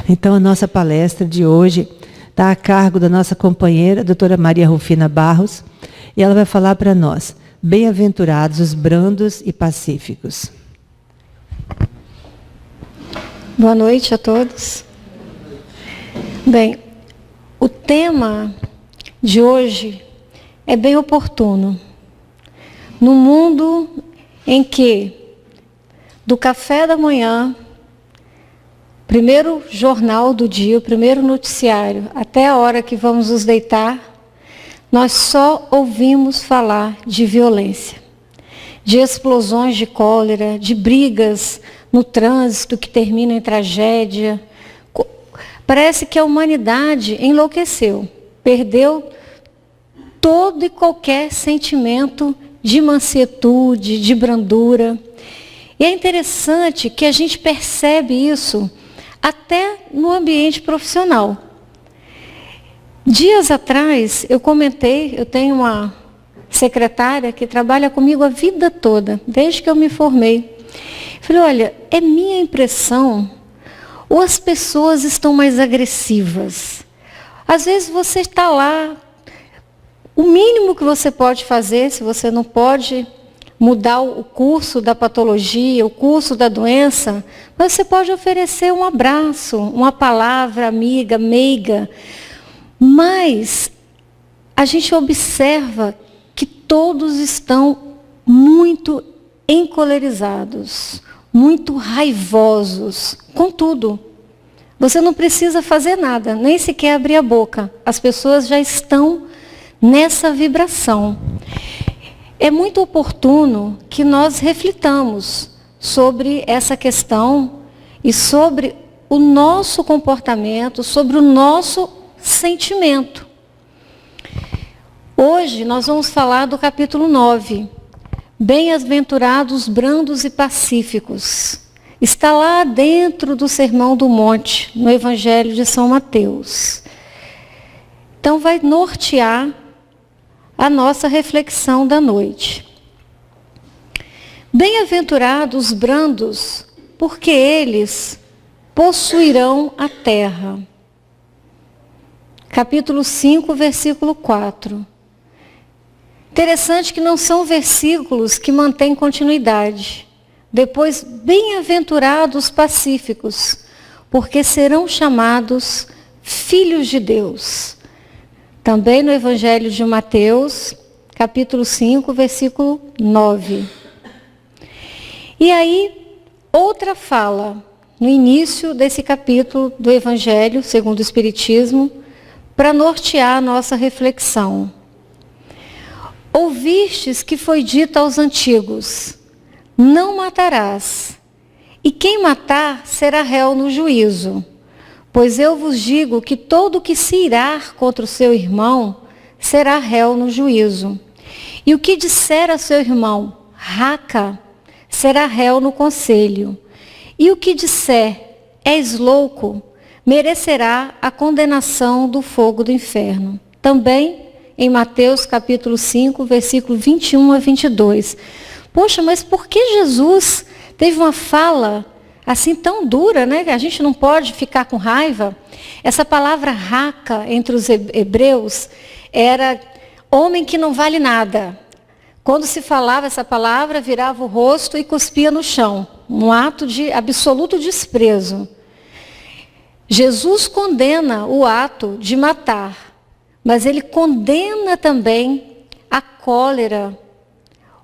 Então, a nossa palestra de hoje está a cargo da nossa companheira, a doutora Maria Rufina Barros, e ela vai falar para nós: bem-aventurados os brandos e pacíficos. Boa noite a todos. Bem, o tema de hoje é bem oportuno. No mundo em que, do café da manhã, primeiro jornal do dia, o primeiro noticiário, até a hora que vamos nos deitar, nós só ouvimos falar de violência, de explosões de cólera, de brigas no trânsito que terminam em tragédia. Parece que a humanidade enlouqueceu, perdeu todo e qualquer sentimento de mansietude, de brandura. E é interessante que a gente percebe isso até no ambiente profissional. Dias atrás, eu comentei, eu tenho uma secretária que trabalha comigo a vida toda, desde que eu me formei. Falei, olha, é minha impressão, ou as pessoas estão mais agressivas. Às vezes você está lá, o mínimo que você pode fazer, se você não pode mudar o curso da patologia, o curso da doença, mas você pode oferecer um abraço, uma palavra amiga, meiga. Mas a gente observa que todos estão muito encolerizados, muito raivosos, com tudo. Você não precisa fazer nada, nem sequer abrir a boca. As pessoas já estão nessa vibração. É muito oportuno que nós reflitamos sobre essa questão e sobre o nosso comportamento, sobre o nosso sentimento. Hoje nós vamos falar do capítulo 9. Bem-aventurados brandos e pacíficos. Está lá dentro do Sermão do Monte, no Evangelho de São Mateus. Então vai nortear a nossa reflexão da noite. Bem-aventurados brandos, porque eles possuirão a terra. Capítulo 5, versículo 4. Interessante que não são versículos que mantêm continuidade. Depois, bem-aventurados pacíficos, porque serão chamados filhos de Deus. Também no Evangelho de Mateus, capítulo 5, versículo 9. E aí, outra fala, no início desse capítulo do Evangelho, segundo o Espiritismo, para nortear a nossa reflexão. Ouvistes que foi dito aos antigos, não matarás, e quem matar será réu no juízo. Pois eu vos digo que todo que se irar contra o seu irmão será réu no juízo. E o que disser a seu irmão, raca, será réu no conselho. E o que disser, és louco, merecerá a condenação do fogo do inferno. Também em Mateus capítulo 5, versículo 21 a 22. Poxa, mas por que Jesus teve uma fala assim tão dura, né? Que a gente não pode ficar com raiva? Essa palavra raca entre os hebreus era homem que não vale nada. Quando se falava essa palavra, virava o rosto e cuspia no chão. Um ato de absoluto desprezo. Jesus condena o ato de matar, mas ele condena também a cólera,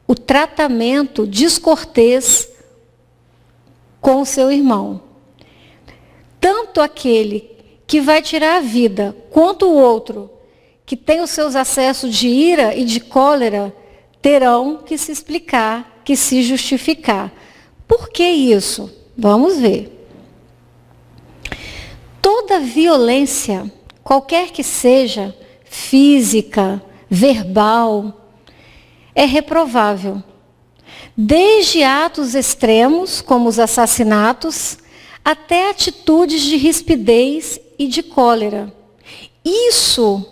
o tratamento descortês com o seu irmão. Tanto aquele que vai tirar a vida, quanto o outro que tem os seus acessos de ira e de cólera, terão que se explicar, que se justificar. Por que isso? Vamos ver. Toda violência, qualquer que seja, física, verbal, é reprovável. Desde atos extremos, como os assassinatos, até atitudes de rispidez e de cólera. Isso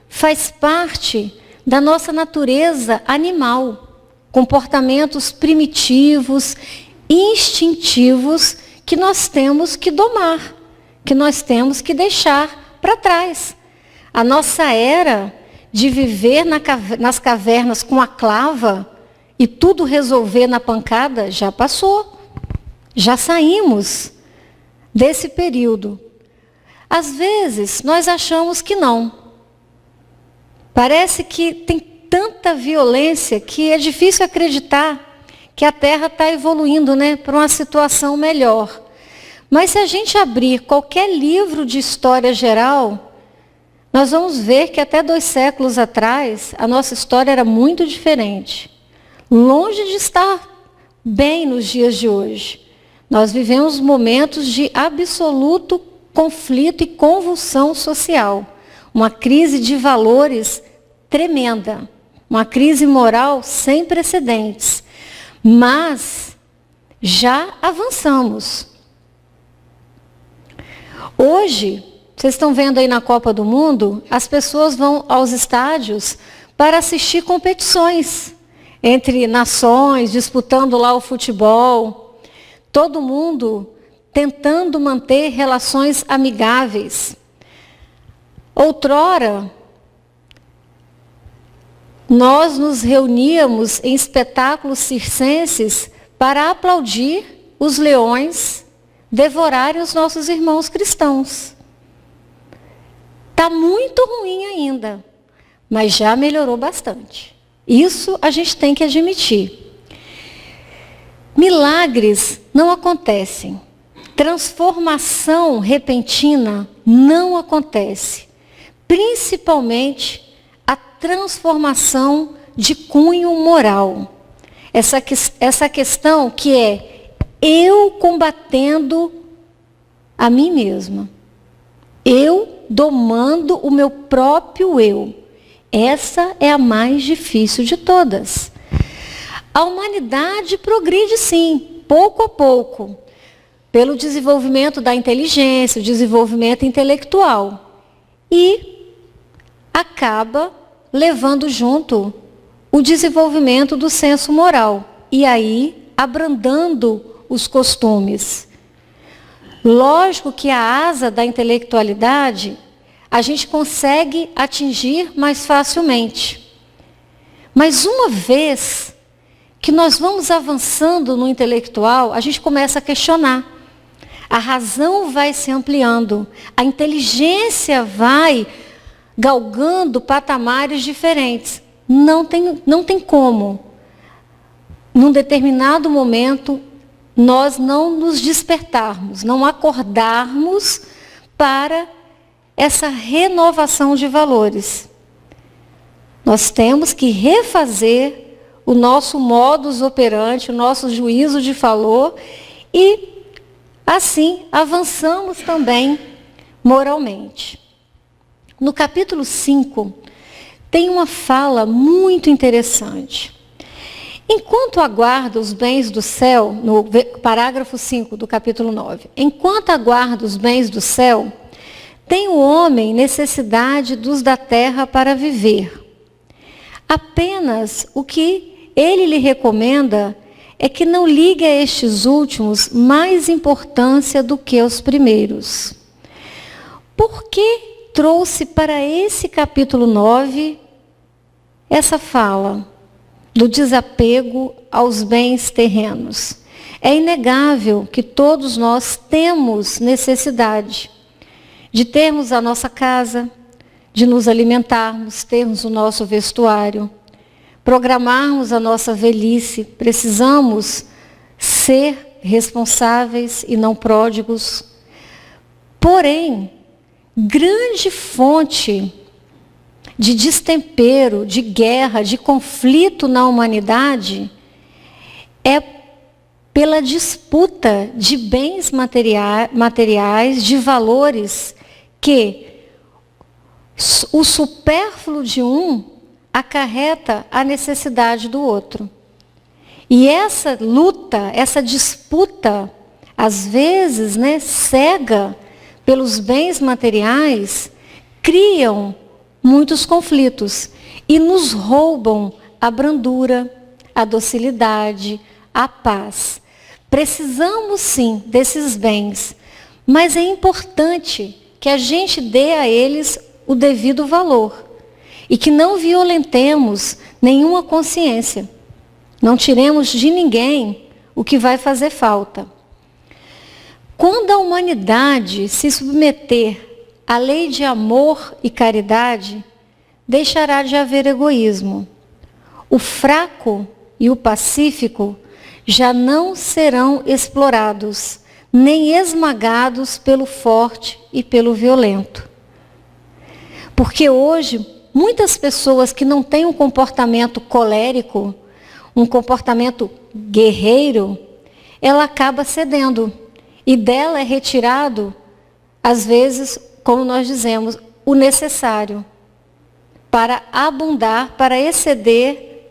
faz parte da nossa natureza animal, comportamentos primitivos, instintivos, que nós temos que domar, que nós temos que deixar para trás. A nossa era de viver nas cavernas com a clava e tudo resolver na pancada já passou. Já saímos desse período. Às vezes, nós achamos que não. Parece que tem tanta violência que é difícil acreditar que a Terra está evoluindo, né, para uma situação melhor. Mas se a gente abrir qualquer livro de história geral, nós vamos ver que até 2 séculos atrás, a nossa história era muito diferente. Longe de estar bem nos dias de hoje. Nós vivemos momentos de absoluto conflito e convulsão social. Uma crise de valores tremenda. Uma crise moral sem precedentes. Mas já avançamos. Hoje, vocês estão vendo aí na Copa do Mundo, as pessoas vão aos estádios para assistir competições entre nações, disputando lá o futebol. Todo mundo tentando manter relações amigáveis. Outrora, nós nos reuníamos em espetáculos circenses para aplaudir os leões devorarem os nossos irmãos cristãos. Está muito ruim ainda, mas já melhorou bastante. Isso a gente tem que admitir. Milagres não acontecem. Transformação repentina não acontece. Principalmente a transformação de cunho moral. Essa questão que é eu combatendo a mim mesma. Eu domando o meu próprio eu. Essa é a mais difícil de todas. A humanidade progride sim, pouco a pouco, pelo desenvolvimento da inteligência, o desenvolvimento intelectual. E acaba levando junto o desenvolvimento do senso moral. E aí, abrandando os costumes. Lógico que a asa da intelectualidade a gente consegue atingir mais facilmente. Mas uma vez que nós vamos avançando no intelectual, a gente começa a questionar. A razão vai se ampliando, a inteligência vai galgando patamares diferentes. Não tem como, num determinado momento, nós não nos despertarmos, não acordarmos para essa renovação de valores. Nós temos que refazer o nosso modus operandi, o nosso juízo de valor e, assim, avançamos também moralmente. No capítulo 5, tem uma fala muito interessante. Enquanto aguarda os bens do céu, no parágrafo 5 do capítulo 9, enquanto aguarda os bens do céu, tem o homem necessidade dos da terra para viver. Apenas o que ele lhe recomenda é que não ligue a estes últimos mais importância do que os primeiros. Por que trouxe para esse capítulo 9 essa fala do desapego aos bens terrenos? É inegável que todos nós temos necessidade de termos a nossa casa, de nos alimentarmos, termos o nosso vestuário, programarmos a nossa velhice. Precisamos ser responsáveis e não pródigos. Porém, grande fonte de destempero, de guerra, de conflito na humanidade é pela disputa de bens materiais, de valores que o supérfluo de um acarreta a necessidade do outro. E essa luta, essa disputa, às vezes, cega pelos bens materiais, criam muitos conflitos e nos roubam a brandura, a docilidade, a paz. Precisamos sim desses bens, mas é importante que a gente dê a eles o devido valor e que não violentemos nenhuma consciência. Não tiremos de ninguém o que vai fazer falta. Quando a humanidade se submeter à lei de amor e caridade, deixará de haver egoísmo. O fraco e o pacífico já não serão explorados, nem esmagados pelo forte e pelo violento. Porque hoje, muitas pessoas que não têm um comportamento colérico, um comportamento guerreiro, ela acaba cedendo. E dela é retirado, às vezes, como nós dizemos, o necessário para abundar, para exceder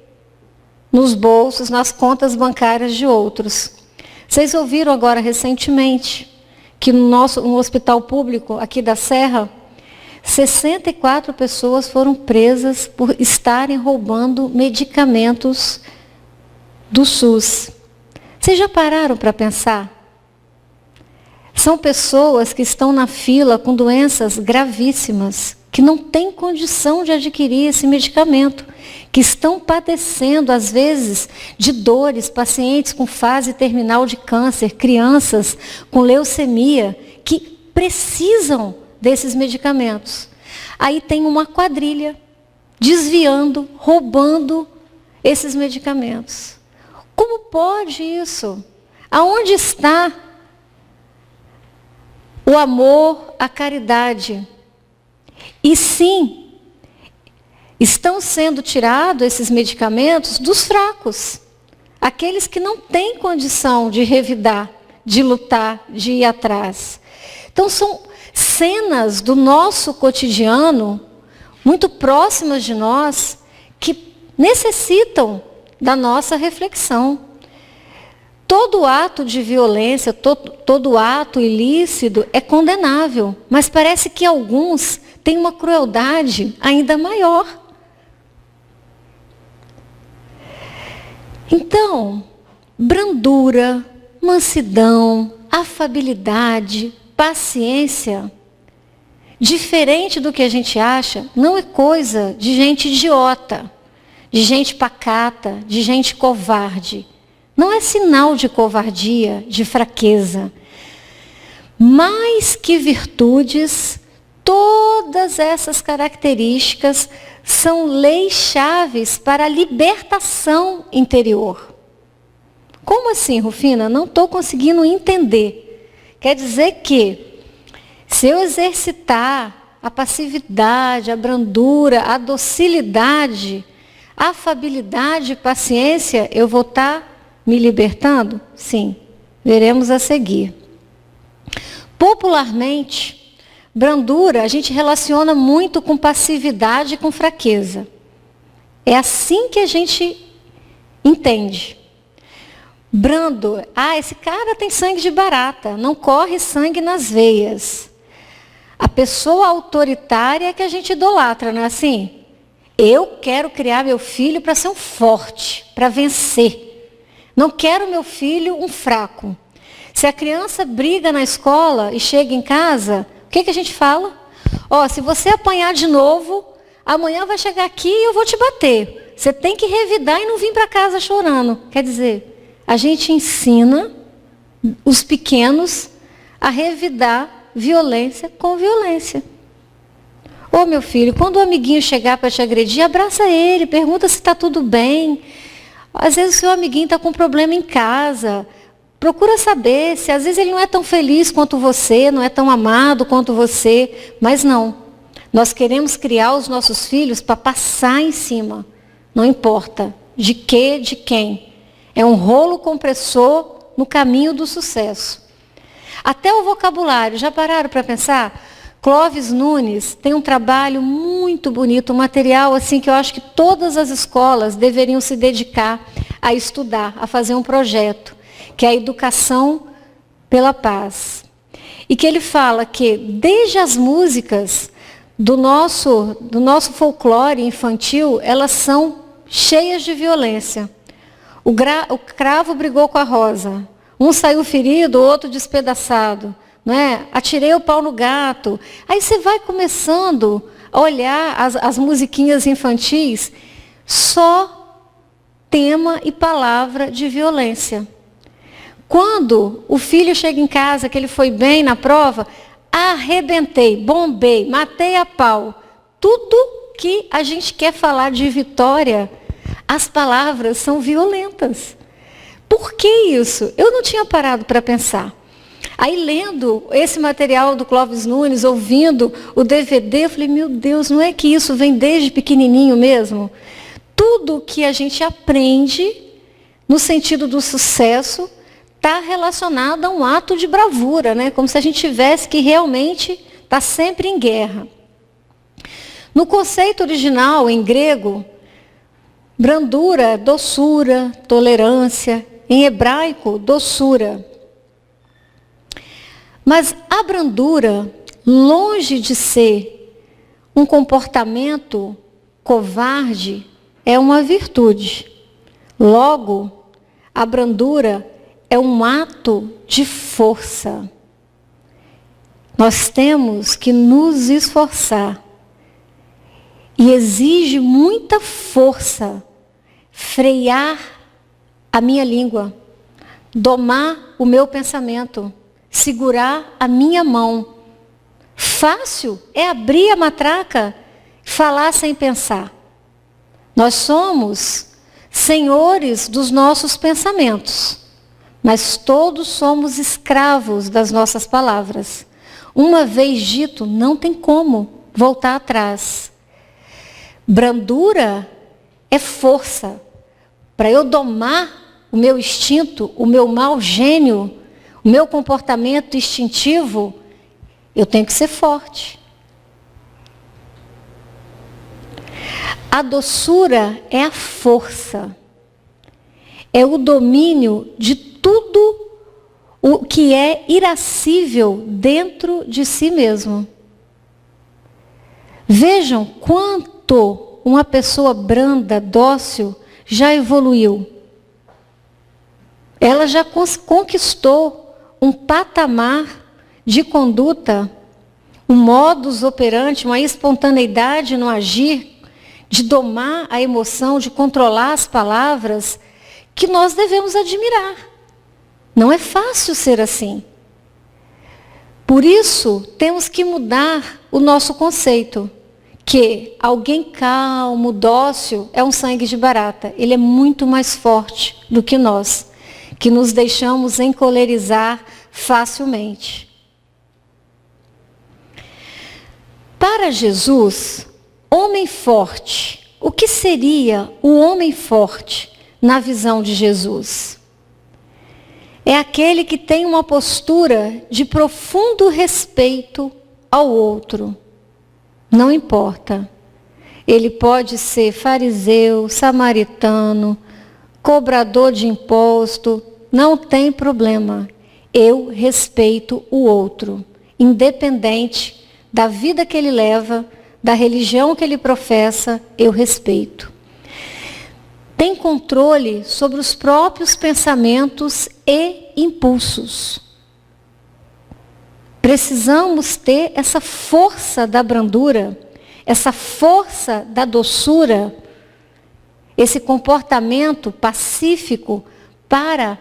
nos bolsos, nas contas bancárias de outros. Vocês ouviram agora recentemente que no hospital público aqui da Serra, 64 pessoas foram presas por estarem roubando medicamentos do SUS. Vocês já pararam para pensar? São pessoas que estão na fila com doenças gravíssimas, que não têm condição de adquirir esse medicamento, que estão padecendo, às vezes, de dores, pacientes com fase terminal de câncer, crianças com leucemia, que precisam desses medicamentos. Aí tem uma quadrilha desviando, roubando esses medicamentos. Como pode isso? Aonde está o amor, a caridade? E sim, estão sendo tirados esses medicamentos dos fracos, aqueles que não têm condição de revidar, de lutar, de ir atrás. Então são cenas do nosso cotidiano, muito próximas de nós, que necessitam da nossa reflexão. Todo ato de violência, todo ato ilícito é condenável, mas parece que alguns têm uma crueldade ainda maior. Então, brandura, mansidão, afabilidade, paciência, diferente do que a gente acha, não é coisa de gente idiota, de gente pacata, de gente covarde. Não é sinal de covardia, de fraqueza. Mais que virtudes, todas essas características são leis chaves para a libertação interior. Como assim, Rufina? Não estou conseguindo entender. Quer dizer que, se eu exercitar a passividade, a brandura, a docilidade, a afabilidade e paciência, eu vou estar me libertando? Sim, veremos a seguir. Popularmente, brandura a gente relaciona muito com passividade e com fraqueza. É assim que a gente entende. Brando, esse cara tem sangue de barata, não corre sangue nas veias. A pessoa autoritária é que a gente idolatra, não é assim? Eu quero criar meu filho para ser um forte, para vencer. Não quero meu filho um fraco. Se a criança briga na escola e chega em casa, o que a gente fala? Se você apanhar de novo, amanhã vai chegar aqui e eu vou te bater. Você tem que revidar e não vir para casa chorando. Quer dizer, a gente ensina os pequenos a revidar violência com violência. Meu filho, quando o amiguinho chegar para te agredir, abraça ele, pergunta se está tudo bem. Às vezes o seu amiguinho está com um problema em casa. Procura saber se às vezes ele não é tão feliz quanto você, não é tão amado quanto você. Mas não. Nós queremos criar os nossos filhos para passar em cima. Não importa de quem. É um rolo compressor no caminho do sucesso. Até o vocabulário, já pararam para pensar? Clóvis Nunes tem um trabalho muito bonito, um material assim que eu acho que todas as escolas deveriam se dedicar a estudar, a fazer um projeto, que é a Educação pela Paz. E que ele fala que desde as músicas do nosso folclore infantil, elas são cheias de violência. O cravo brigou com a rosa. Um saiu ferido, o outro despedaçado. não é? Atirei o pau no gato. Aí você vai começando a olhar as musiquinhas infantis, só tema e palavra de violência. Quando o filho chega em casa, que ele foi bem na prova, arrebentei, bombei, matei a pau. Tudo que a gente quer falar de vitória, as palavras são violentas. Por que isso? Eu não tinha parado para pensar. Aí, lendo esse material do Clóvis Nunes, ouvindo o DVD, eu falei, meu Deus, não é que isso vem desde pequenininho mesmo? Tudo que a gente aprende no sentido do sucesso está relacionado a um ato de bravura, né? Como se a gente tivesse que realmente estar sempre em guerra. No conceito original, em grego, brandura, doçura, tolerância. Em hebraico, doçura. Mas a brandura, longe de ser um comportamento covarde, é uma virtude. Logo, a brandura é um ato de força. Nós temos que nos esforçar. E exige muita força frear a minha língua, domar o meu pensamento, segurar a minha mão. Fácil é abrir a matraca, falar sem pensar. Nós somos senhores dos nossos pensamentos, mas todos somos escravos das nossas palavras. Uma vez dito, não tem como voltar atrás. Brandura é força. Para eu domar o meu instinto, o meu mau gênio, o meu comportamento instintivo, eu tenho que ser forte. A doçura é a força. É o domínio de tudo o que é irascível dentro de si mesmo. Vejam quanto uma pessoa branda, dócil, já evoluiu. Ela já conquistou um patamar de conduta, um modus operandi, uma espontaneidade no agir, de domar a emoção, de controlar as palavras, que nós devemos admirar. Não é fácil ser assim. Por isso, temos que mudar o nosso conceito, que alguém calmo, dócil, é um sangue de barata. Ele é muito mais forte do que nós, que nos deixamos encolerizar facilmente. Para Jesus, homem forte, o que seria o homem forte na visão de Jesus? É aquele que tem uma postura de profundo respeito ao outro. Não importa. Ele pode ser fariseu, samaritano, cobrador de imposto, não tem problema. Eu respeito o outro, independente da vida que ele leva, da religião que ele professa, eu respeito. Tem controle sobre os próprios pensamentos e impulsos. Precisamos ter essa força da brandura, essa força da doçura, esse comportamento pacífico para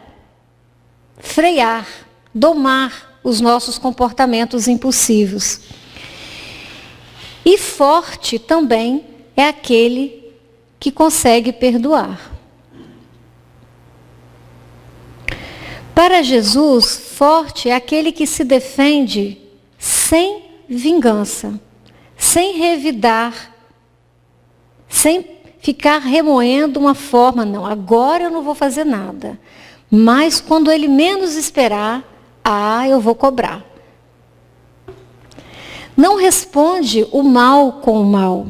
frear, domar os nossos comportamentos impulsivos. E forte também é aquele que consegue perdoar. Para Jesus, forte é aquele que se defende sem vingança, sem revidar, sem ficar remoendo uma forma, não, agora eu não vou fazer nada. Mas quando ele menos esperar, eu vou cobrar. Não responde o mal com o mal.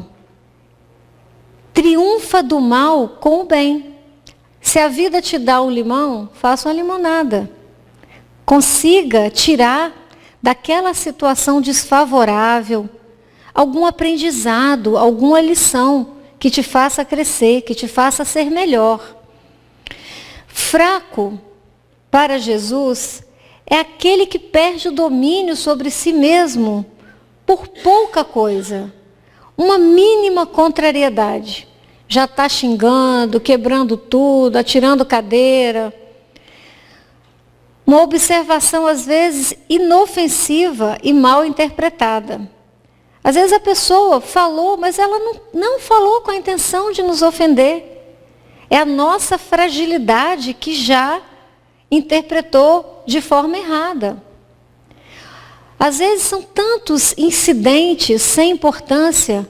Triunfa do mal com o bem. Se a vida te dá um limão, faça uma limonada. Consiga tirar daquela situação desfavorável algum aprendizado, alguma lição que te faça crescer, que te faça ser melhor. Fraco, para Jesus, é aquele que perde o domínio sobre si mesmo por pouca coisa. Uma mínima contrariedade. Já está xingando, quebrando tudo, atirando cadeira. Uma observação, às vezes, inofensiva e mal interpretada. Às vezes a pessoa falou, mas ela não falou com a intenção de nos ofender. É a nossa fragilidade que já interpretou de forma errada. Às vezes são tantos incidentes sem importância,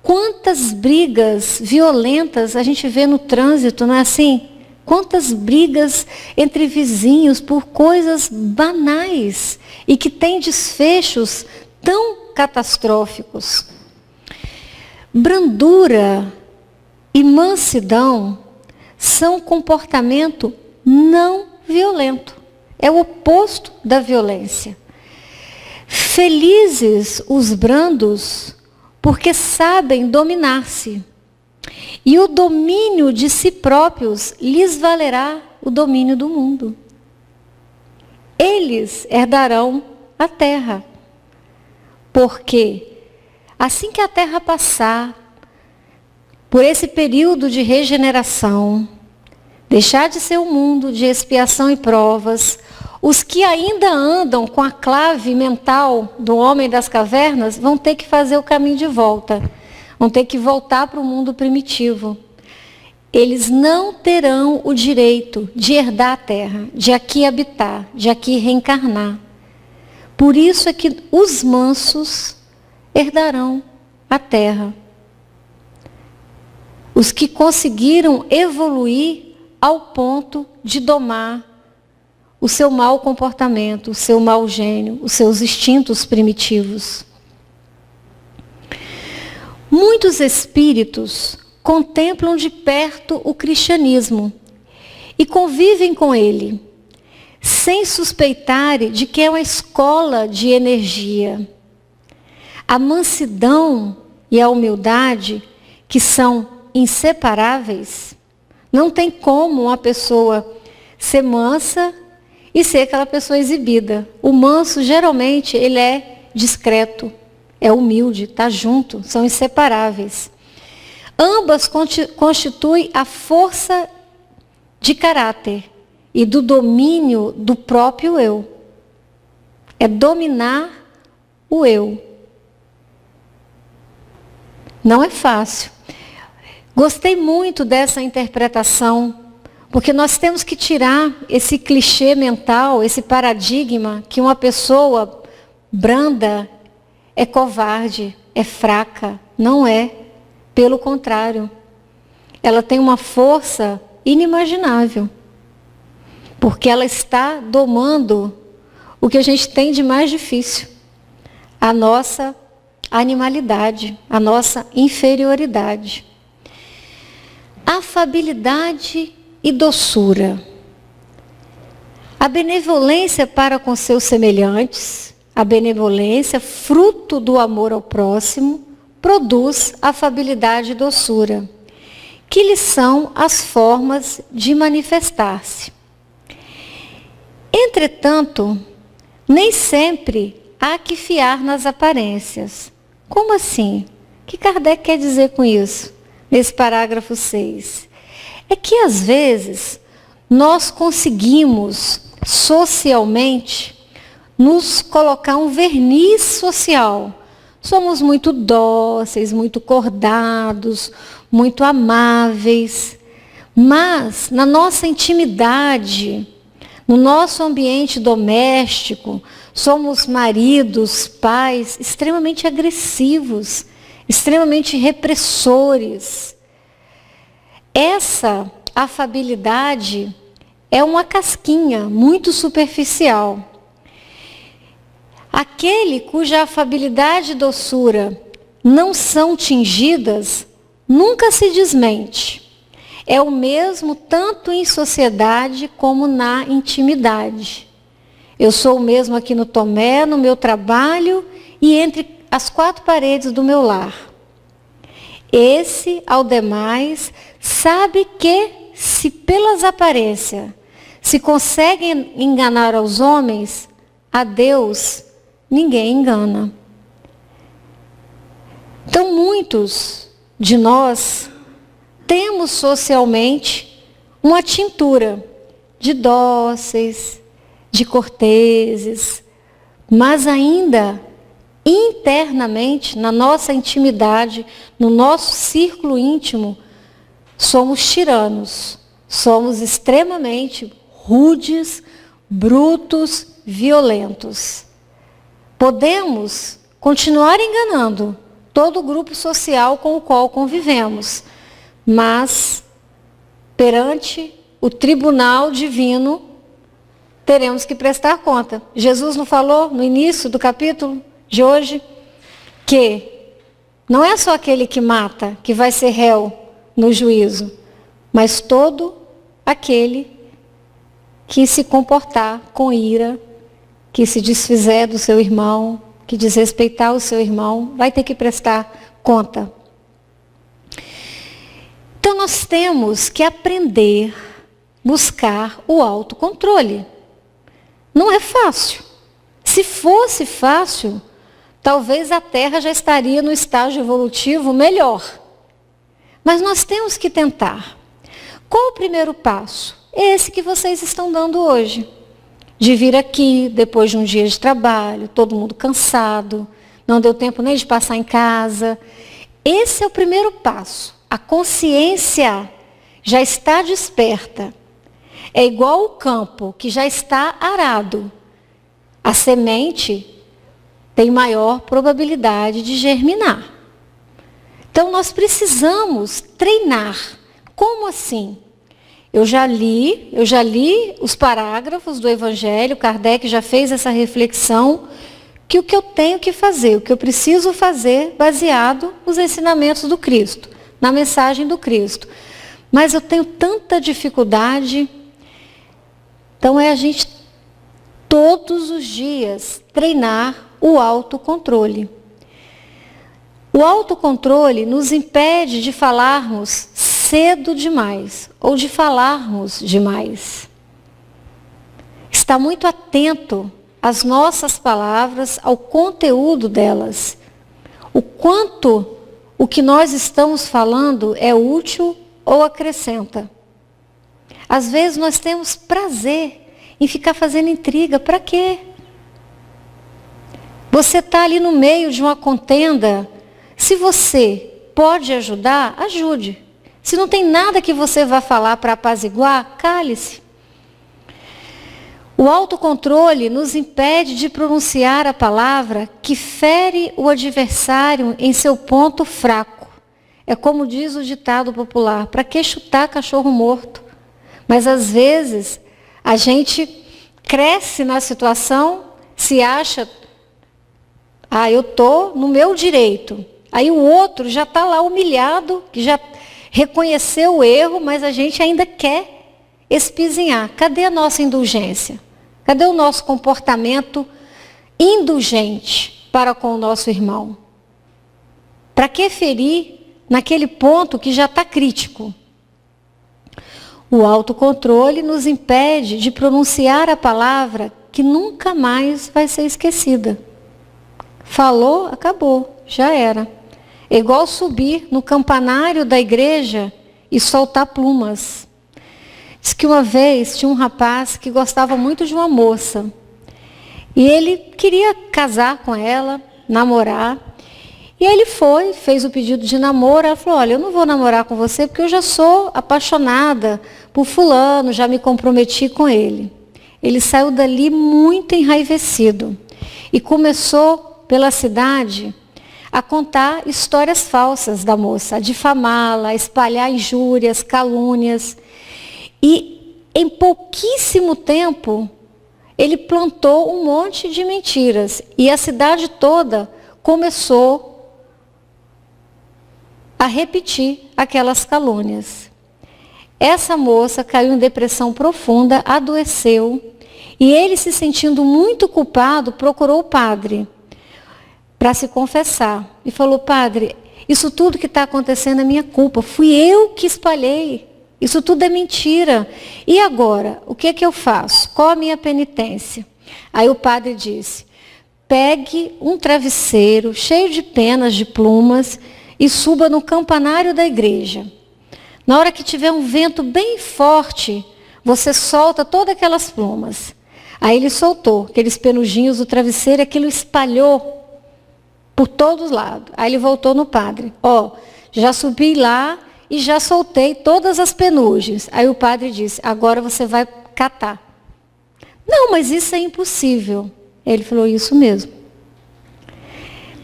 quantas brigas violentas a gente vê no trânsito, não é assim? Quantas brigas entre vizinhos por coisas banais e que têm desfechos tão catastróficos. Brandura e mansidão são comportamento não violento. É o oposto da violência. Felizes os brandos, porque sabem dominar-se. E o domínio de si próprios lhes valerá o domínio do mundo. Eles herdarão a terra. Porque assim que a terra passar por esse período de regeneração, deixar de ser um mundo de expiação e provas, os que ainda andam com a clave mental do homem das cavernas vão ter que fazer o caminho de volta. Vão ter que voltar para o mundo primitivo. Eles não terão o direito de herdar a terra, de aqui habitar, de aqui reencarnar. Por isso é que os mansos herdarão a terra. Os que conseguiram evoluir ao ponto de domar o seu mau comportamento, o seu mau gênio, os seus instintos primitivos. Muitos espíritos contemplam de perto o cristianismo e convivem com ele, sem suspeitarem de que é uma escola de energia. A mansidão e a humildade, que são inseparáveis, não tem como uma pessoa ser mansa e ser aquela pessoa exibida. O manso, geralmente, ele é discreto, é humilde, está junto, são inseparáveis. Ambas constituem a força de caráter e do domínio do próprio eu. É dominar o eu. Não é fácil. Gostei muito dessa interpretação, porque nós temos que tirar esse clichê mental, esse paradigma que uma pessoa branda é covarde, é fraca. Não é. Pelo contrário. Ela tem uma força inimaginável. Porque ela está domando o que a gente tem de mais difícil. A nossa animalidade, a nossa inferioridade. Afabilidade e doçura. A benevolência para com seus semelhantes, a benevolência, fruto do amor ao próximo, produz afabilidade e doçura, que lhes são as formas de manifestar-se. Entretanto, nem sempre há que fiar nas aparências. Como assim? O que Kardec quer dizer com isso? Nesse parágrafo 6. É que, às vezes, nós conseguimos, socialmente, nos colocar um verniz social. Somos muito dóceis, muito cordados, muito amáveis. Mas, na nossa intimidade, no nosso ambiente doméstico, somos maridos, pais extremamente agressivos, extremamente repressores. Essa afabilidade é uma casquinha muito superficial. Aquele cuja afabilidade e doçura não são tingidas, nunca se desmente. É o mesmo tanto em sociedade como na intimidade. Eu sou o mesmo aqui no Tomé, no meu trabalho e entre as quatro paredes do meu lar. Esse, ao demais, sabe que, se pelas aparências Se conseguem enganar aos homens, a Deus ninguém engana. Então, muitos de nós temos socialmente uma tintura de dóceis, de corteses, mas ainda internamente, na nossa intimidade, no nosso círculo íntimo, somos tiranos, somos extremamente rudes, brutos, violentos. Podemos continuar enganando todo o grupo social com o qual convivemos, mas perante o tribunal divino teremos que prestar conta. Jesus não falou no início do capítulo de hoje que não é só aquele que mata que vai ser réu no juízo, mas todo aquele que se comportar com ira, que se desfizer do seu irmão, que desrespeitar o seu irmão, vai ter que prestar conta. Então nós temos que aprender, buscar o autocontrole. Não é fácil. Se fosse fácil, talvez a Terra já estaria no estágio evolutivo melhor. Mas nós temos que tentar. Qual o primeiro passo? Esse que vocês estão dando hoje. De vir aqui, depois de um dia de trabalho, todo mundo cansado, não deu tempo nem de passar em casa. Esse é o primeiro passo. A consciência já está desperta. É igual o campo que já está arado. A semente tem maior probabilidade de germinar. Então nós precisamos treinar. Como assim? Eu já li os parágrafos do Evangelho, Kardec já fez essa reflexão, que o que eu tenho que fazer, o que eu preciso fazer, baseado nos ensinamentos do Cristo, na mensagem do Cristo. Mas eu tenho tanta dificuldade, então é a gente todos os dias treinar o autocontrole. O autocontrole nos impede de falarmos cedo demais ou de falarmos demais. Está muito atento às nossas palavras, ao conteúdo delas. O quanto o que nós estamos falando é útil ou acrescenta. Às vezes nós temos prazer em ficar fazendo intriga. Para quê? Você está ali no meio de uma contenda. Se você pode ajudar, ajude. Se não tem nada que você vá falar para apaziguar, cale-se. O autocontrole nos impede de pronunciar a palavra que fere o adversário em seu ponto fraco. É como diz o ditado popular, para que chutar cachorro morto? Mas às vezes a gente cresce na situação, se acha, eu estou no meu direito. Aí o outro já está lá humilhado, que já reconheceu o erro, mas a gente ainda quer espizinhar. Cadê a nossa indulgência? Cadê o nosso comportamento indulgente para com o nosso irmão? Para que ferir naquele ponto que já está crítico? O autocontrole nos impede de pronunciar a palavra que nunca mais vai ser esquecida. Falou, acabou, já era. É igual subir no campanário da igreja e soltar plumas. Diz que uma vez tinha um rapaz que gostava muito de uma moça. E ele queria casar com ela, namorar. E aí ele foi, fez o pedido de namoro. Ela falou, olha, eu não vou namorar com você porque eu já sou apaixonada por fulano, já me comprometi com ele. Ele saiu dali muito enraivecido. E começou pela cidade a contar histórias falsas da moça, a difamá-la, a espalhar injúrias, calúnias. E em pouquíssimo tempo, ele plantou um monte de mentiras. E a cidade toda começou a repetir aquelas calúnias. Essa moça caiu em depressão profunda, adoeceu. E ele, se sentindo muito culpado, procurou o padre para se confessar. E falou, padre, isso tudo que está acontecendo é minha culpa. Fui eu que espalhei Isso tudo é mentira. E agora, o que é que eu faço? Qual a minha penitência? Aí o padre disse, pegue um travesseiro cheio de penas, de plumas, e suba no campanário da igreja. Na hora que tiver um vento bem forte, você solta todas aquelas plumas. Aí ele soltou aqueles penujinhos do travesseiro, aquilo espalhou por todos os lados. Aí ele voltou no padre. Já subi lá e já soltei todas as penugens. Aí o padre disse, agora você vai catar. Não, mas isso é impossível. Ele falou, isso mesmo.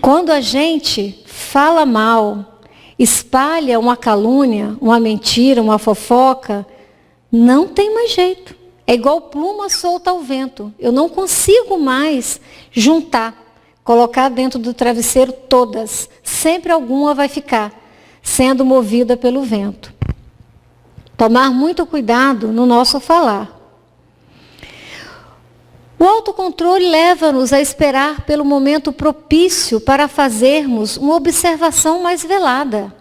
Quando a gente fala mal, espalha uma calúnia, uma mentira, uma fofoca, não tem mais jeito. É igual pluma solta ao vento. Eu não consigo mais juntar, colocar dentro do travesseiro todas. Sempre alguma vai ficar sendo movida pelo vento. Tomar muito cuidado no nosso falar. O autocontrole leva-nos a esperar pelo momento propício para fazermos uma observação mais velada.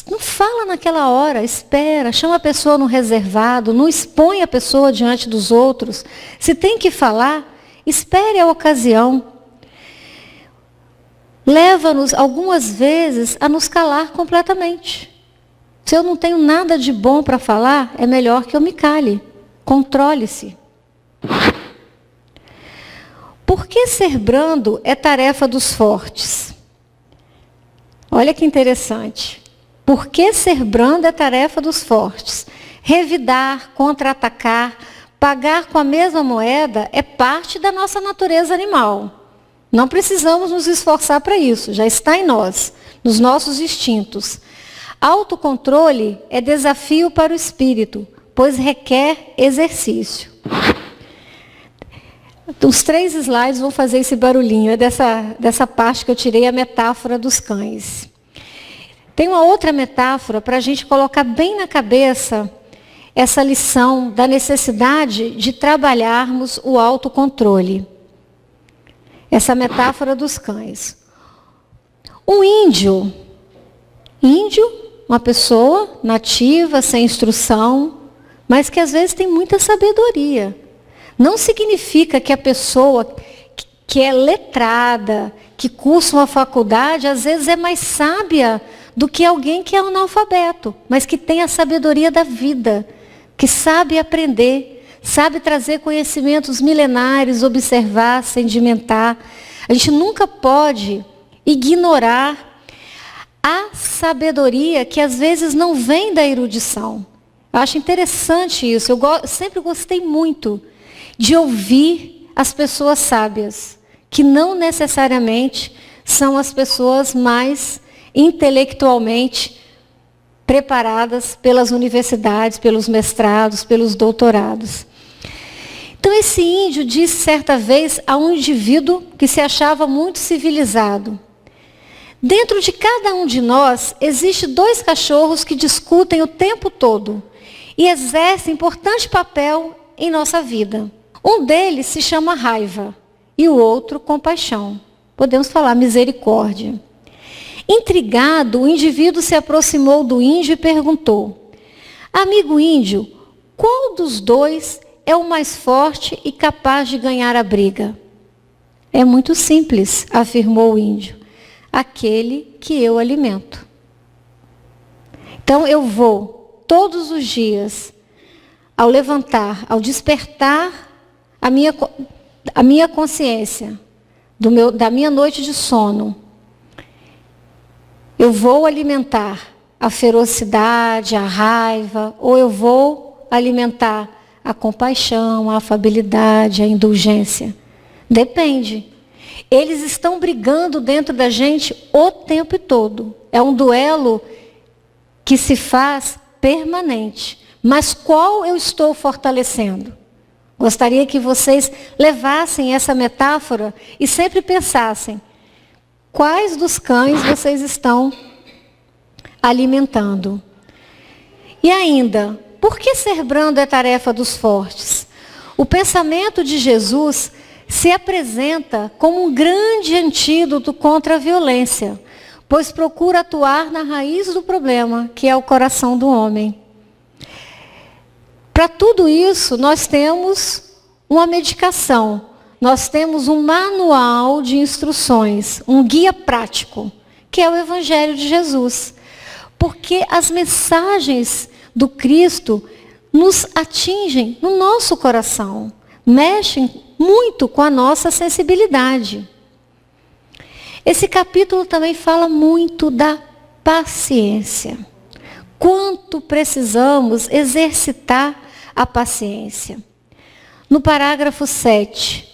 Não fala naquela hora, espera, chama a pessoa no reservado, não expõe a pessoa diante dos outros. Se tem que falar, espere a ocasião. Leva-nos algumas vezes a nos calar completamente. Se eu não tenho nada de bom para falar, é melhor que eu me cale. Controle-se. Por que ser brando é tarefa dos fortes? Olha que interessante. Por que ser brando é tarefa dos fortes? Revidar, contra-atacar, pagar com a mesma moeda é parte da nossa natureza animal. Não precisamos nos esforçar para isso, já está em nós, nos nossos instintos. Autocontrole é desafio para o espírito, pois requer exercício. Os 3 slides vão fazer esse barulhinho, é dessa parte que eu tirei a metáfora dos cães. Tem uma outra metáfora para a gente colocar bem na cabeça essa lição da necessidade de trabalharmos o autocontrole. Essa metáfora dos cães. Um índio, uma pessoa nativa, sem instrução, mas que às vezes tem muita sabedoria. Não significa que a pessoa que é letrada, que cursa uma faculdade, às vezes é mais sábia do que alguém que é analfabeto, mas que tem a sabedoria da vida, que sabe aprender, sabe trazer conhecimentos milenares, observar, sedimentar. A gente nunca pode ignorar a sabedoria que às vezes não vem da erudição. Eu acho interessante isso. Eu sempre gostei muito de ouvir as pessoas sábias, que não necessariamente são as pessoas mais intelectualmente preparadas pelas universidades, pelos mestrados, pelos doutorados. Então esse índio disse certa vez a um indivíduo que se achava muito civilizado: dentro de cada um de nós existem 2 cachorros que discutem o tempo todo e exercem importante papel em nossa vida. Um deles se chama raiva e o outro compaixão. Podemos falar misericórdia. Intrigado, o indivíduo se aproximou do índio e perguntou: amigo índio, qual dos 2 é o mais forte e capaz de ganhar a briga? É muito simples, afirmou o índio. Aquele que eu alimento. Então eu vou, todos os dias, ao levantar, ao despertar a minha consciência, da minha noite de sono, eu vou alimentar a ferocidade, a raiva, ou eu vou alimentar a compaixão, a afabilidade, a indulgência. Depende. Eles estão brigando dentro da gente o tempo todo. É um duelo que se faz permanente. Mas qual eu estou fortalecendo? Gostaria que vocês levassem essa metáfora e sempre pensassem: quais dos cães vocês estão alimentando? E ainda, por que ser brando é tarefa dos fortes? O pensamento de Jesus se apresenta como um grande antídoto contra a violência, pois procura atuar na raiz do problema, que é o coração do homem. Para tudo isso, nós temos uma medicação, nós temos um manual de instruções, um guia prático, que é o Evangelho de Jesus. Porque as mensagens do Cristo nos atingem no nosso coração, mexem muito com a nossa sensibilidade. Esse capítulo também fala muito da paciência. Quanto precisamos exercitar a paciência. No parágrafo 7,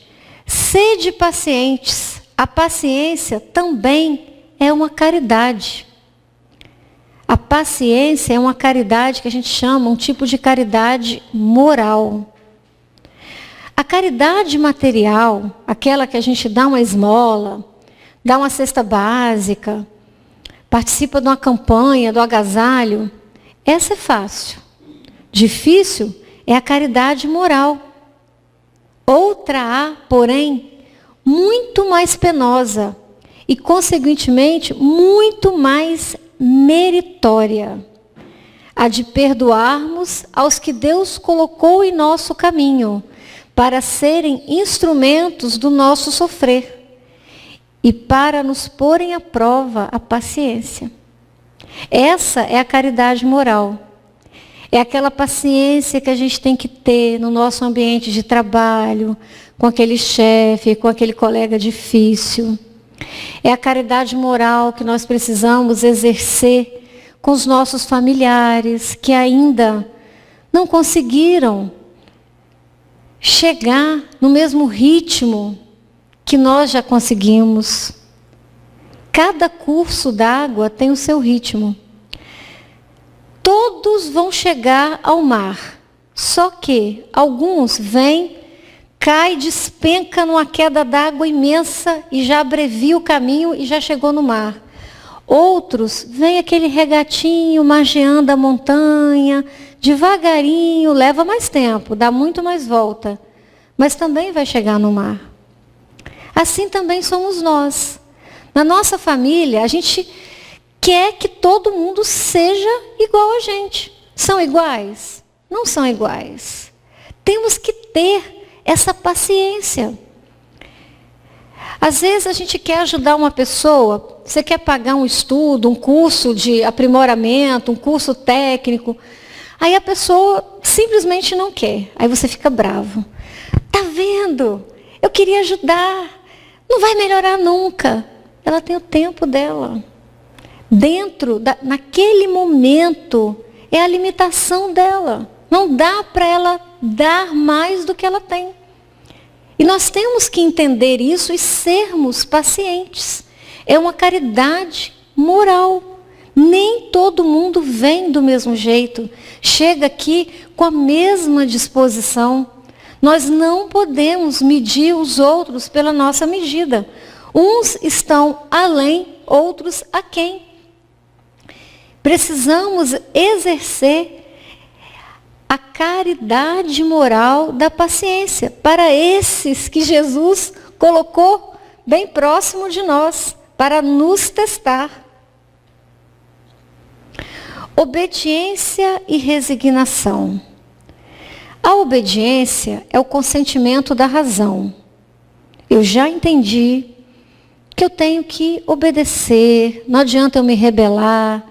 sede pacientes, a paciência também é uma caridade. A paciência é uma caridade que a gente chama, um tipo de caridade moral. A caridade material, aquela que a gente dá uma esmola, dá uma cesta básica, participa de uma campanha, do agasalho, essa é fácil. Difícil é a caridade moral. Outra há, porém, muito mais penosa e, consequentemente, muito mais meritória. A de perdoarmos aos que Deus colocou em nosso caminho, para serem instrumentos do nosso sofrer e para nos porem à prova a paciência. Essa é a caridade moral. É aquela paciência que a gente tem que ter no nosso ambiente de trabalho, com aquele chefe, com aquele colega difícil. É a caridade moral que nós precisamos exercer com os nossos familiares que ainda não conseguiram chegar no mesmo ritmo que nós já conseguimos. Cada curso d'água tem o seu ritmo. Todos vão chegar ao mar, só que alguns vêm, cai, despenca numa queda d'água imensa e já abrevia o caminho e já chegou no mar. Outros, vem aquele regatinho, margeando a montanha, devagarinho, leva mais tempo, dá muito mais volta, mas também vai chegar no mar. Assim também somos nós. Na nossa família, a gente quer que todo mundo seja igual a gente. São iguais? Não são iguais. Temos que ter essa paciência. Às vezes a gente quer ajudar uma pessoa, você quer pagar um estudo, um curso de aprimoramento, um curso técnico, aí a pessoa simplesmente não quer. Aí você fica bravo. Tá vendo? Eu queria ajudar. Não vai melhorar nunca. Ela tem o tempo dela. Naquele momento, é a limitação dela. Não dá para ela dar mais do que ela tem. E nós temos que entender isso e sermos pacientes. É uma caridade moral. Nem todo mundo vem do mesmo jeito, chega aqui com a mesma disposição. Nós não podemos medir os outros pela nossa medida. Uns estão além, outros aquém. Precisamos exercer a caridade moral da paciência para esses que Jesus colocou bem próximo de nós, para nos testar. Obediência e resignação. A obediência é o consentimento da razão. Eu já entendi que eu tenho que obedecer, não adianta eu me rebelar,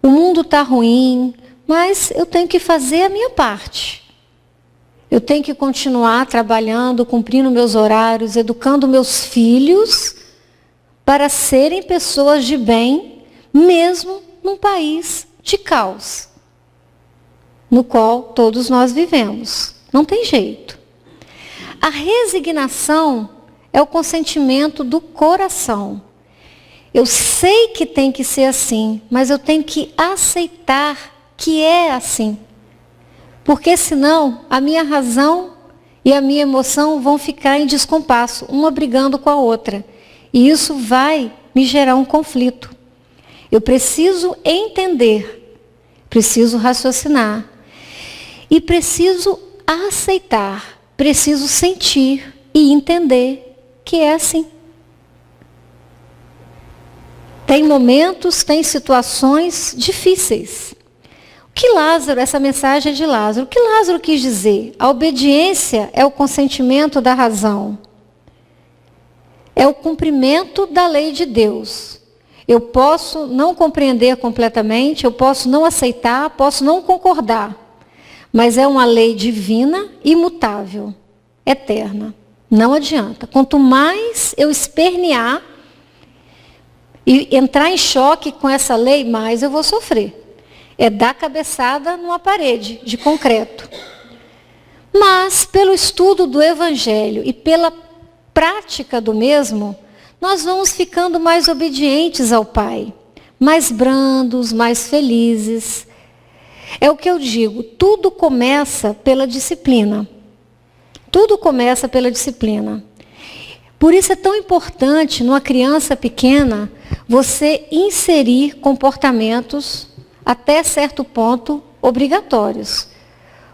o mundo está ruim, mas eu tenho que fazer a minha parte. Eu tenho que continuar trabalhando, cumprindo meus horários, educando meus filhos para serem pessoas de bem, mesmo num país de caos, no qual todos nós vivemos. Não tem jeito. A resignação é o consentimento do coração. Eu sei que tem que ser assim, mas eu tenho que aceitar que é assim. Porque senão a minha razão e a minha emoção vão ficar em descompasso, uma brigando com a outra. E isso vai me gerar um conflito. Eu preciso entender, preciso raciocinar e preciso aceitar, preciso sentir e entender que é assim. Tem momentos, tem situações difíceis. que Lázaro, essa mensagem é de Lázaro, o que Lázaro quis dizer? A obediência é o consentimento da razão. É o cumprimento da lei de Deus. Eu posso não compreender completamente, eu posso não aceitar, posso não concordar. Mas é uma lei divina, imutável, eterna. Não adianta. Quanto mais eu espernear e entrar em choque com essa lei, mais eu vou sofrer. É dar cabeçada numa parede de concreto. Mas, pelo estudo do Evangelho e pela prática do mesmo, nós vamos ficando mais obedientes ao Pai, mais brandos, mais felizes. É o que eu digo, tudo começa pela disciplina. Tudo começa pela disciplina. Por isso é tão importante, numa criança pequena, você inserir comportamentos, até certo ponto, obrigatórios.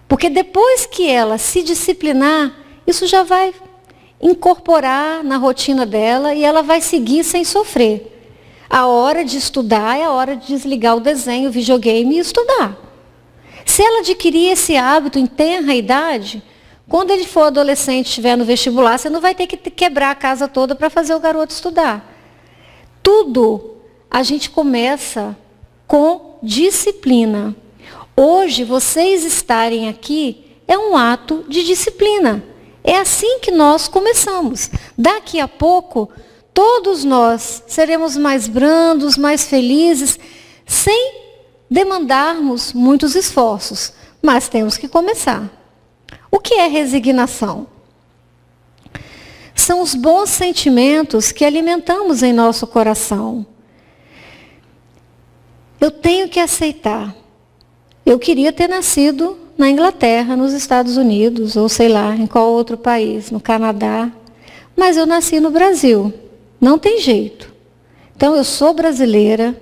Porque depois que ela se disciplinar, isso já vai incorporar na rotina dela e ela vai seguir sem sofrer. A hora de estudar é a hora de desligar o desenho, o videogame e estudar. Se ela adquirir esse hábito em tenra idade, quando ele for adolescente, estiver no vestibular, você não vai ter que quebrar a casa toda para fazer o garoto estudar. Tudo a gente começa com disciplina. Hoje, vocês estarem aqui é um ato de disciplina. É assim que nós começamos. Daqui a pouco, todos nós seremos mais brandos, mais felizes, sem demandarmos muitos esforços. Mas temos que começar. O que é resignação? São os bons sentimentos que alimentamos em nosso coração. Eu tenho que aceitar. Eu queria ter nascido na Inglaterra, nos Estados Unidos, ou sei lá, em qual outro país, no Canadá. Mas eu nasci no Brasil. Não tem jeito. Então, eu sou brasileira.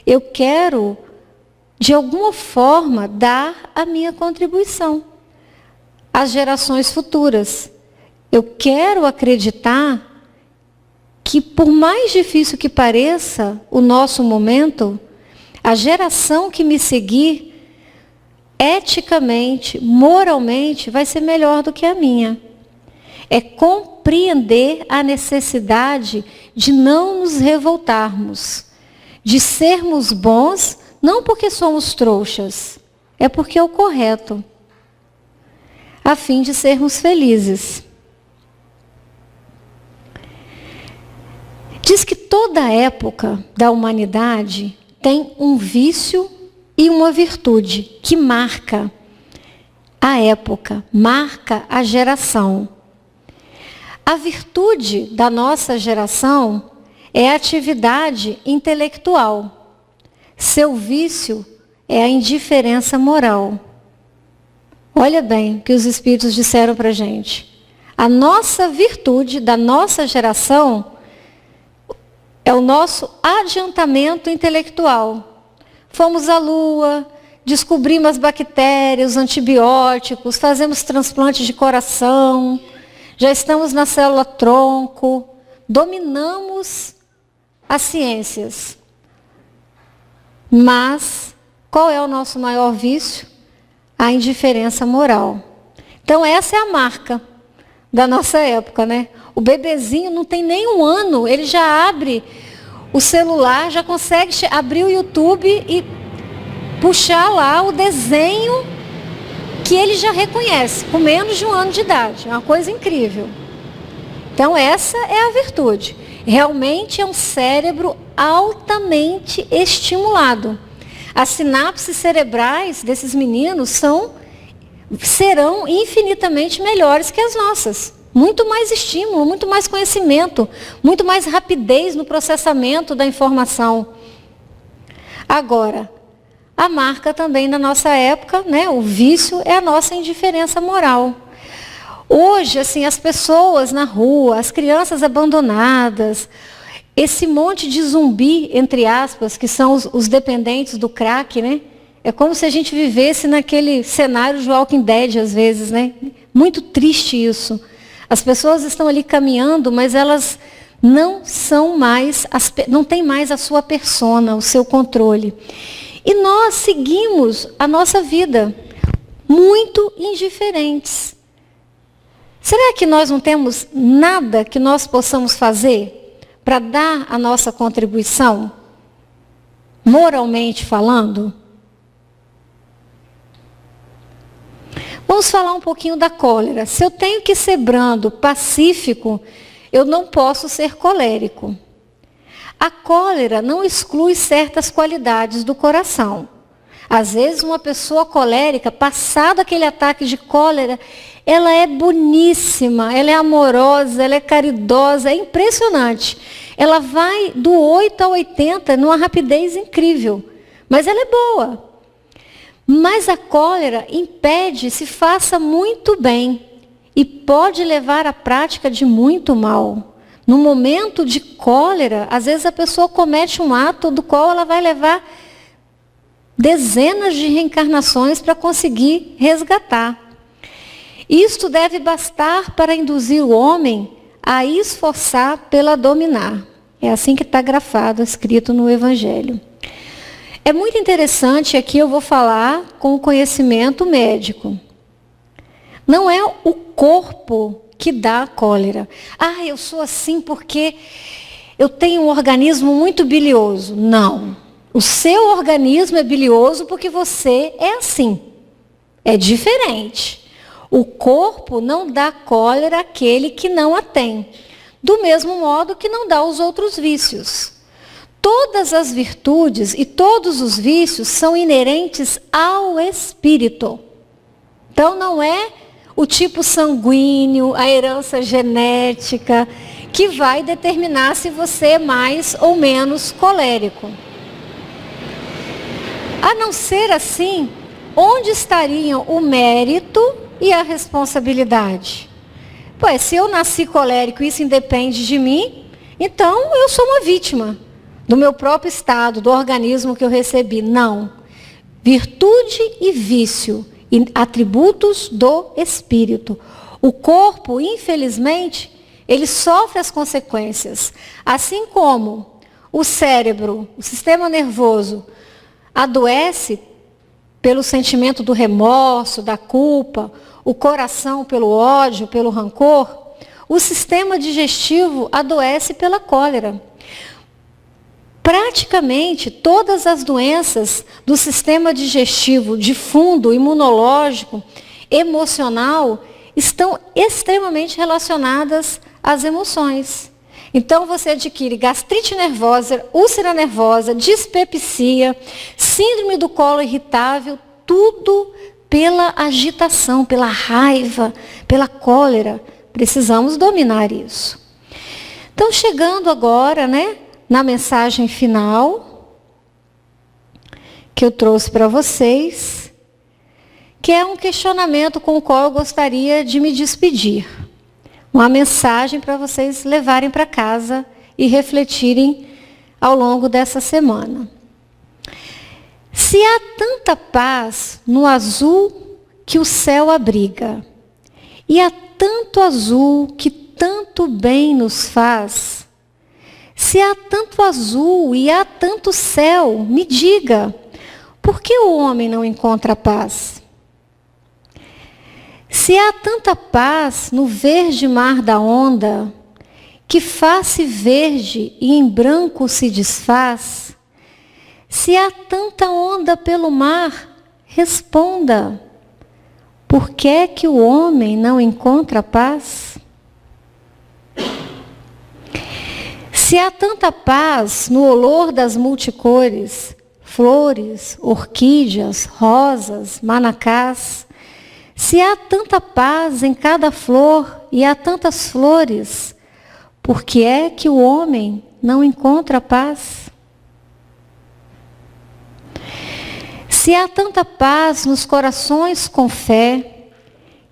Eu quero, de alguma forma, dar a minha contribuição às gerações futuras. Eu quero acreditar que, por mais difícil que pareça o nosso momento, a geração que me seguir, eticamente, moralmente, vai ser melhor do que a minha. É compreender a necessidade de não nos revoltarmos, de sermos bons, não porque somos trouxas, é porque é o correto, a fim de sermos felizes. Diz que toda época da humanidade tem um vício e uma virtude que marca a época, marca a geração. A virtude da nossa geração é a atividade intelectual. Seu vício é a indiferença moral. Olha bem o que os Espíritos disseram para a gente. A nossa virtude da nossa geração é o nosso adiantamento intelectual. Fomos à Lua, descobrimos as bactérias, os antibióticos, fazemos transplante de coração, já estamos na célula-tronco, dominamos as ciências. Mas qual é o nosso maior vício? A indiferença moral. Então essa é a marca da nossa época, né? O bebezinho não tem nem um ano, ele já abre o celular, já consegue abrir o YouTube e puxar lá o desenho que ele já reconhece, com menos de um ano de idade. É uma coisa incrível. Então essa é a virtude. Realmente é um cérebro altamente estimulado. As sinapses cerebrais desses meninos serão infinitamente melhores que as nossas. Muito mais estímulo, muito mais conhecimento, muito mais rapidez no processamento da informação. Agora, a marca também da nossa época, né, o vício é a nossa indiferença moral. Hoje, assim, as pessoas na rua, as crianças abandonadas, esse monte de zumbi, entre aspas, que são os dependentes do crack, né? É como se a gente vivesse naquele cenário de Walking Dead, às vezes, né? Muito triste isso. As pessoas estão ali caminhando, mas elas não são mais, não têm mais a sua persona, o seu controle. E nós seguimos a nossa vida muito indiferentes. Será que nós não temos nada que nós possamos fazer para dar a nossa contribuição, moralmente falando? Vamos falar um pouquinho da cólera. Se eu tenho que ser brando, pacífico, eu não posso ser colérico. A cólera não exclui certas qualidades do coração. Às vezes, uma pessoa colérica, passado aquele ataque de cólera, ela é boníssima, ela é amorosa, ela é caridosa, é impressionante. Ela vai do 8 a 80 numa rapidez incrível, mas ela é boa. Mas a cólera impede, se faça muito bem e pode levar à prática de muito mal. No momento de cólera, às vezes a pessoa comete um ato do qual ela vai levar dezenas de reencarnações para conseguir resgatar. Isto deve bastar para induzir o homem a esforçar pela dominar. É assim que está grafado, escrito no Evangelho. É muito interessante, aqui eu vou falar com o conhecimento médico. Não é o corpo que dá a cólera. Ah, eu sou assim porque eu tenho um organismo muito bilioso. Não. O seu organismo é bilioso porque você é assim. É diferente. O corpo não dá cólera àquele que não a tem. Do mesmo modo que não dá aos outros vícios. Todas as virtudes e todos os vícios são inerentes ao espírito. Então não é o tipo sanguíneo, a herança genética, que vai determinar se você é mais ou menos colérico. A não ser assim, onde estariam o mérito e a responsabilidade? Pois, se eu nasci colérico e isso independe de mim, então eu sou uma vítima do meu próprio estado, do organismo que eu recebi. Não. Virtude e vício, atributos do espírito. O corpo, infelizmente, ele sofre as consequências. Assim como o cérebro, o sistema nervoso, adoece pelo sentimento do remorso, da culpa, o coração pelo ódio, pelo rancor, o sistema digestivo adoece pela cólera. Praticamente todas as doenças do sistema digestivo, de fundo, imunológico, emocional, estão extremamente relacionadas às emoções. Então você adquire gastrite nervosa, úlcera nervosa, dispepsia, síndrome do colo irritável, tudo pela agitação, pela raiva, pela cólera. Precisamos dominar isso. Então, chegando agora, na mensagem final que eu trouxe para vocês, que é um questionamento com o qual eu gostaria de me despedir. Uma mensagem para vocês levarem para casa e refletirem ao longo dessa semana. Se há tanta paz no azul que o céu abriga, e há tanto azul que tanto bem nos faz, se há tanto azul e há tanto céu, me diga, por que o homem não encontra paz? Se há tanta paz no verde mar da onda, que face verde e em branco se desfaz, se há tanta onda pelo mar, responda, por que é que o homem não encontra paz? Se há tanta paz no olor das multicores, flores, orquídeas, rosas, manacás, se há tanta paz em cada flor e há tantas flores, por que é que o homem não encontra paz? Se há tanta paz nos corações com fé,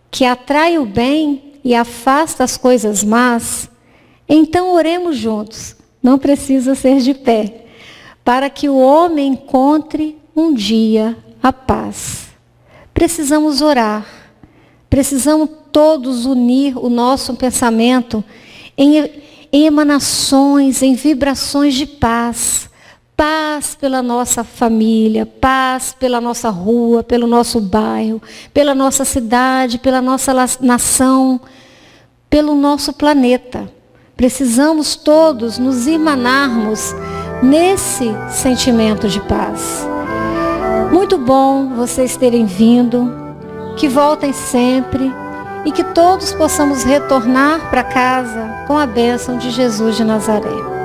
que atrai o bem e afasta as coisas más, então oremos juntos, não precisa ser de pé, para que o homem encontre um dia a paz. Precisamos orar, precisamos todos unir o nosso pensamento em emanações, em vibrações de paz, Paz pela nossa família, paz pela nossa rua, pelo nosso bairro, pela nossa cidade, pela nossa nação, pelo nosso planeta. Precisamos todos nos irmanarmos nesse sentimento de paz. Muito bom vocês terem vindo, que voltem sempre e que todos possamos retornar para casa com a bênção de Jesus de Nazaré.